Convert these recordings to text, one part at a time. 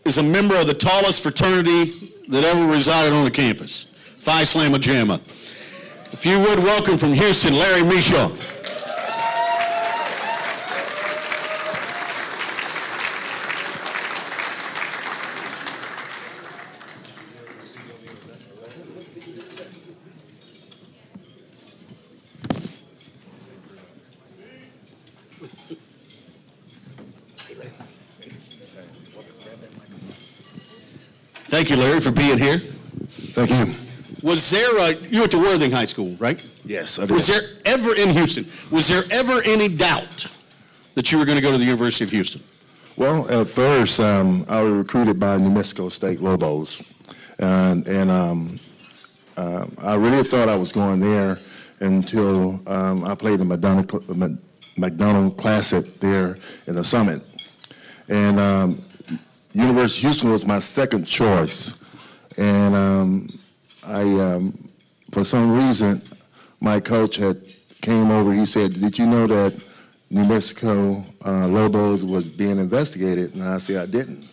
is a member of the tallest fraternity that ever resided on the campus, Phi Slamma Jamma. If you would welcome from Houston, Larry Micheaux. Thank you, Larry, for being here. Thank you. Was there, you went to Worthing High School, right? Yes, I did. Was there ever, in Houston, was there ever any doubt that you were going to go to the University of Houston? Well, at first, I was recruited by New Mexico State Lopez. I really thought I was going there until I played the McDonald Classic there in the Summit. And University of Houston was my second choice. And for some reason, my coach had came over, he said, "Did you know that New Mexico Lobos was being investigated?" And I said, "I didn't."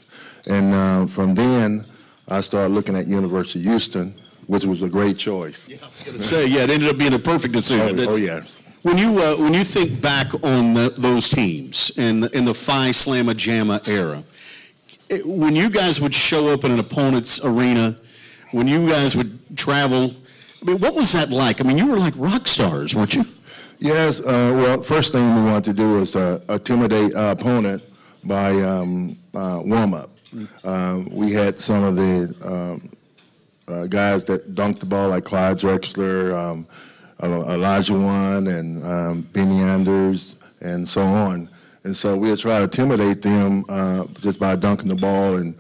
And from then, I started looking at University of Houston, which was a great choice. Yeah, I was going to say, yeah, it ended up being a perfect decision. Oh yes. When you think back on those teams in the Phi Slamma Jamma era, when you guys would show up in an opponent's arena, when you guys would travel, I mean, what was that like? I mean, you were like rock stars, weren't you? Yes. Well, first thing we wanted to do was intimidate our opponent by warm-up. We had some of the guys that dunked the ball, like Clyde Drexler, Elijah Wan, and Benny Anders, and so on. And so we would try to intimidate them just by dunking the ball. And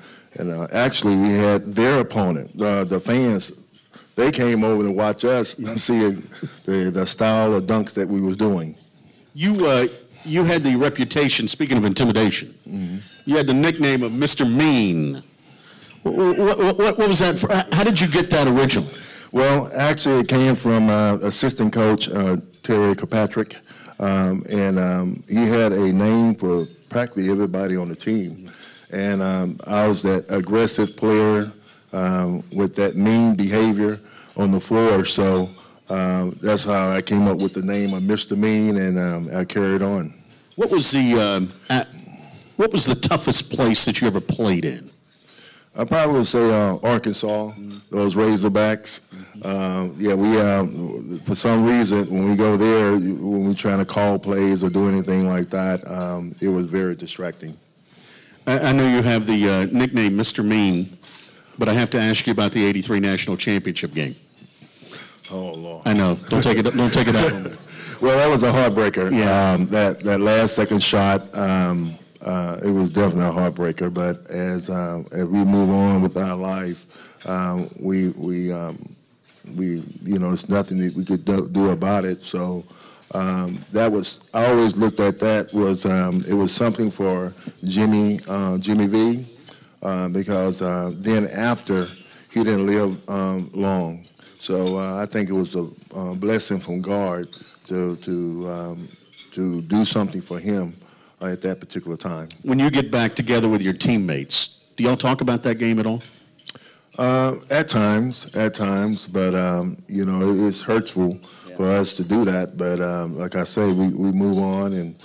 actually, we had their opponent, the fans. They came over to watch us and see the style of dunks that we was doing. You had the reputation, speaking of intimidation, you had the nickname of Mr. Mean. What was that for? How did you get that original? Well, actually, it came from assistant coach Terry Kirkpatrick. He had a name for practically everybody on the team. And I was that aggressive player with that mean behavior on the floor. So that's how I came up with the name of Mr. Mean, and I carried on. What was the toughest place that you ever played in? I probably would say Arkansas, those Razorbacks. For some reason, when we go there, when we're trying to call plays or do anything like that, it was very distracting. I know you have the nickname Mr. Mean, but I have to ask you about the '83 National Championship game. Oh, Lord. I know. Don't take it out on me. Well, that was a heartbreaker. Yeah. That last second shot, it was definitely a heartbreaker. But as we move on with our life, it's nothing that we could do about it. So that was, I always looked at that was it was something for Jimmy V, because then after he didn't live long. So I think it was a blessing from God to do something for him at that particular time. When you get back together with your teammates, do y'all talk about that game at all? At times, but it's hurtful for us to do that. But like I say, we move on and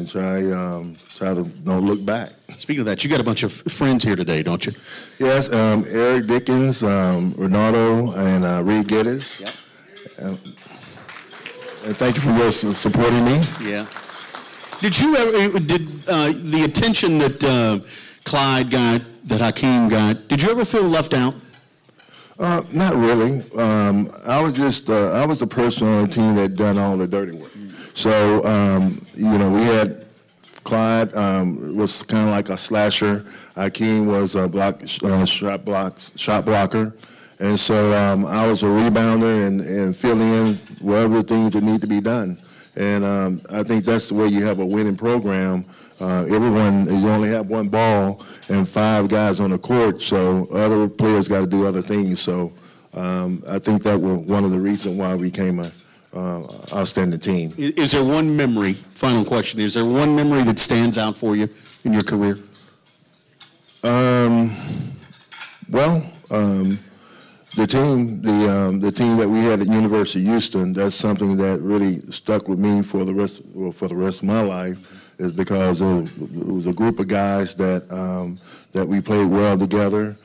try to don't look back. Speaking of that, you got a bunch of friends here today, don't you? Yes, Eric Dickens, Renato, and Reed Geddes. Yep. And thank you for supporting me. Yeah. Did you ever the attention that Clyde got, that Hakeem got, did you ever feel left out? Not really. I was the person on the team that done all the dirty work. So, we had Clyde was kind of like a slasher. Hakeem was a shot blocker. And so I was a rebounder and fill in whatever things that need to be done. And I think that's the way you have a winning program. You only have one ball and 5 guys on the court, so other players got to do other things. So I think that was one of the reasons why we became an outstanding team. Is there one memory, final question, is there one memory that stands out for you in your career? The team that we had at University of Houston, that's something that really stuck with me for the rest of my life, is because it was a group of guys that we played well together.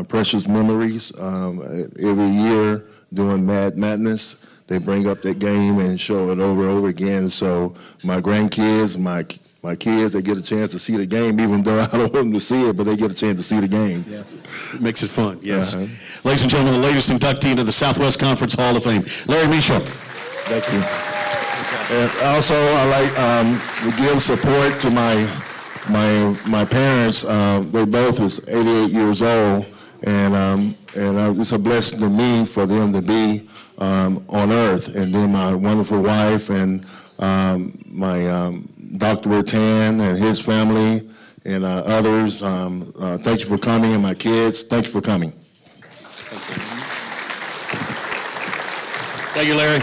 Precious memories. Every year during Madness, they bring up that game and show it over and over again. So my grandkids, my kids, they get a chance to see the game, even though I don't want them to see it, but they get a chance to see the game. Yeah, it makes it fun, yes. Ladies and gentlemen, the latest inductee into the Southwest Conference Hall of Fame, Larry Micheaux. Thank you. And also, I like to give support to my parents. They both was 88 years old, and it's a blessing to me for them to be on earth. And then my wonderful wife and my Dr. Bertan and his family and others. Thank you for coming, and my kids, thank you for coming. Thank you, Larry.